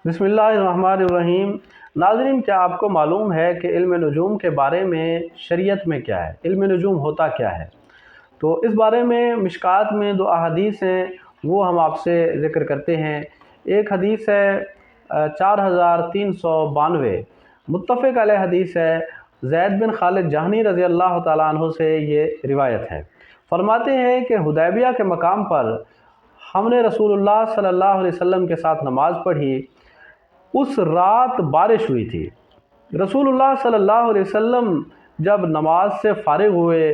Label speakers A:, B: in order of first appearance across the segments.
A: बिस्मिल्लाहिर्रहमानिर्रहीम। नाज़रीन, क्या आपको मालूम है कि इल्म नजूम के बारे में शरीयत में क्या है? इल्म नजूम होता क्या है? तो इस बारे में मिशकात में दो अहादीस हैं, वो हम आपसे ज़िक्र करते हैं। एक हदीस है 4392, मुत्तफ़क़ अलैह हदीस है। ज़ैद बिन खालिद जहनी रज़ी अल्लाह तआला अन्हु से ये रिवायत है। फरमाते हैं कि हुदैबिया के मकाम पर हमने रसूलुल्लाह सल्लल्लाहु अलैहि वसल्लम के साथ नमाज़ पढ़ी। उस रात बारिश हुई थी। रसूलुल्लाह सल्लल्लाहु अलैहि वसल्लम जब नमाज से फ़ारिग हुए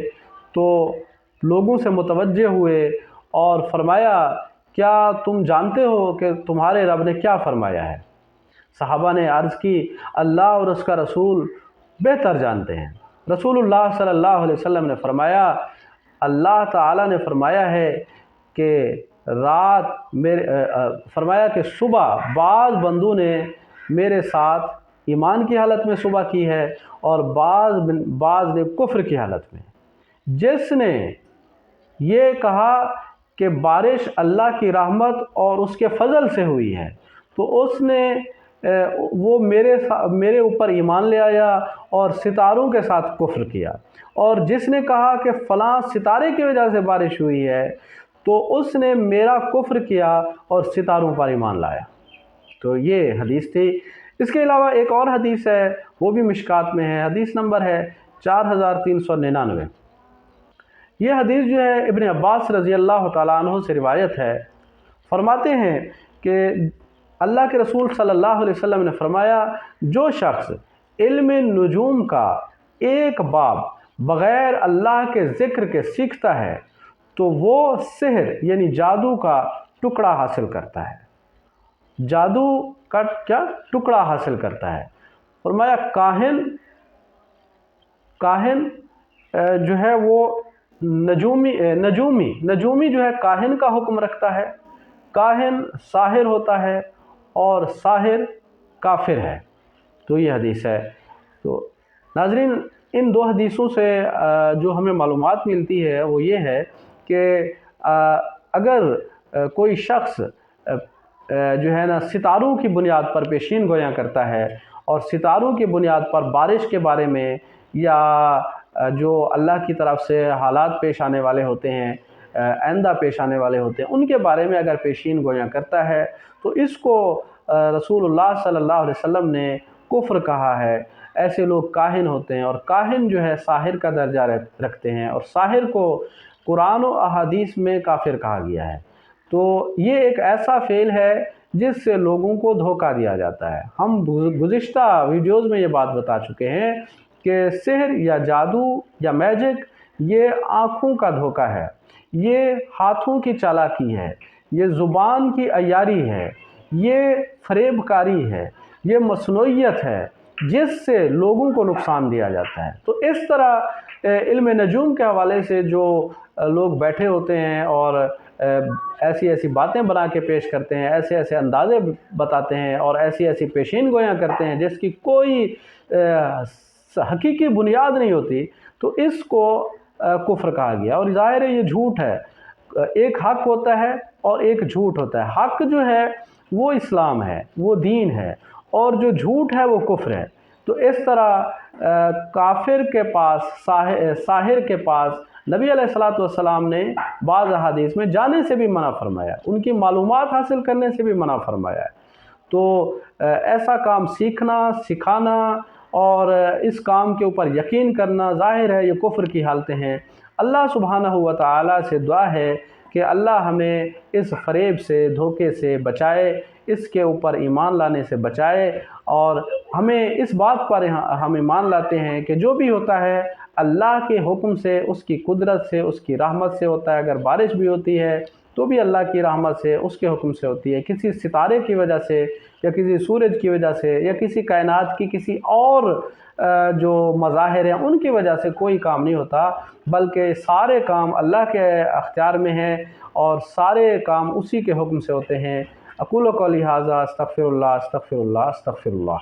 A: तो लोगों से मुतवज्जे हुए और फरमाया, क्या तुम जानते हो कि तुम्हारे रब ने क्या फरमाया है? सहाबा ने अर्ज़ की, अल्लाह और उसका रसूल बेहतर जानते हैं। रसूलुल्लाह सल्लल्लाहु अलैहि वसल्लम ने फरमाया, अल्लाह ताला ने फरमाया है कि फरमाया कि सुबह बाज़ बंदों ने मेरे साथ ईमान की हालत में सुबह की है और बाज़ ने कुफ्र की हालत में। जिसने ये कहा कि बारिश अल्लाह की रहमत और उसके फजल से हुई है, तो उसने वो मेरे ऊपर ईमान ले आया और सितारों के साथ कुफ्र किया। और जिसने कहा कि फ़लाँ सितारे की वजह से बारिश हुई है, तो उसने मेरा कुफ्र किया और सितारों पर ईमान लाया। तो ये हदीस थी। इसके अलावा एक और हदीस है, वो भी मिशकात में है। हदीस नंबर है 4399। ये हदीस जो है इब्न अब्बास रज़ी अल्लाह तआला अन्हु से रिवायत है। फरमाते हैं कि अल्लाह के रसूल सल्लल्लाहु अलैहि वसल्लम ने फरमाया, जो शख्स इल्म नजूम का एक बाब बग़ैर अल्लाह के ज़िक्र के सीखता है तो वो सिहर यानी जादू का टुकड़ा हासिल करता है। जादू का क्या टुकड़ा हासिल करता है। फरमाया, काहिन जो है वो नजूमी जो है काहिन का हुक्म रखता है। काहिन साहिर होता है और साहिर काफिर है। तो ये हदीस है। तो नाज़रीन, इन दो हदीसों से जो हमें मालूमात मिलती है वो ये है कि अगर कोई शख्स जो है ना सितारों की बुनियाद पर पेशीन गोयां करता है और सितारों की बुनियाद पर बारिश के बारे में या जो अल्लाह की तरफ से हालात पेश आने वाले होते हैं, आइंदा पेश आने वाले होते हैं, उनके बारे में अगर पेशीन गोयां करता है तो इसको रसूलुल्लाह सल्लल्लाहु अलैहि वसल्लम ने कुफ्र कहा है। ऐसे लोग काहिन होते हैं और काहिन जो है साहिर का दर्जा रखते हैं और साहिर को कुरान और अहादीस में काफिर कहा गया है। तो ये एक ऐसा फेल है जिससे लोगों को धोखा दिया जाता है। हम गुज़िश्ता वीडियोज़ में ये बात बता चुके हैं कि सिहर या जादू या मैजिक ये आँखों का धोखा है, ये हाथों की चालाकी है, ये ज़ुबान की अयारी है, ये फरेबकारी है, ये मसनूइयत है जिससे लोगों को नुकसान दिया जाता है। तो इस तरह इल्म नजूम के हवाले से जो लोग बैठे होते हैं और ऐसी ऐसी बातें बना के पेश करते हैं, ऐसे ऐसे अंदाज़े बताते हैं और ऐसी ऐसी पेशीन गोयां करते हैं जिसकी कोई हकीकी बुनियाद नहीं होती, तो इसको कुफ्र कहा गया। और ज़ाहिर है ये झूठ है। एक हक होता है और एक झूठ होता है। हक जो है वो इस्लाम है, वो दीन है, और जो झूठ है वो कुफ्र है। तो इस तरह काफिर के पास साहिर के पास नबी अलैहिस्सलातु वस्सलाम ने बाज़ अहादीस में जाने से भी मना फरमाया, उनकी मालूमात हासिल करने से भी मना फरमाया है। तो ऐसा काम सीखना, सिखाना और इस काम के ऊपर यकीन करना ज़ाहिर है ये कुफ्र की हालतें हैं। अल्लाह सुब्हानहू व तआला से दुआ है कि अल्लाह हमें इस फरेब से, धोखे से बचाए, इसके ऊपर ईमान लाने से बचाए। और हमें इस बात पर हम ईमान लाते हैं कि जो भी होता है अल्लाह के हुक्म से, उसकी कुदरत से, उसकी रहमत से होता है। अगर बारिश भी होती है तो भी अल्लाह की रहमत से, उसके हुक्म से होती है। किसी सितारे की वजह से या किसी सूरज की वजह से या किसी कायनात की किसी और जो मज़ाहिर हैं उनकी वजह से कोई काम नहीं होता, बल्कि सारे काम अल्लाह के अख्तियार में हैं और सारे काम उसी के हुक्म से होते हैं। अक़ूलु क़ौली हाज़ा अस्तग़फ़िरुल्लाह अस्तग़फ़िरुल्लाह अस्तग़फ़िरुल्लाह।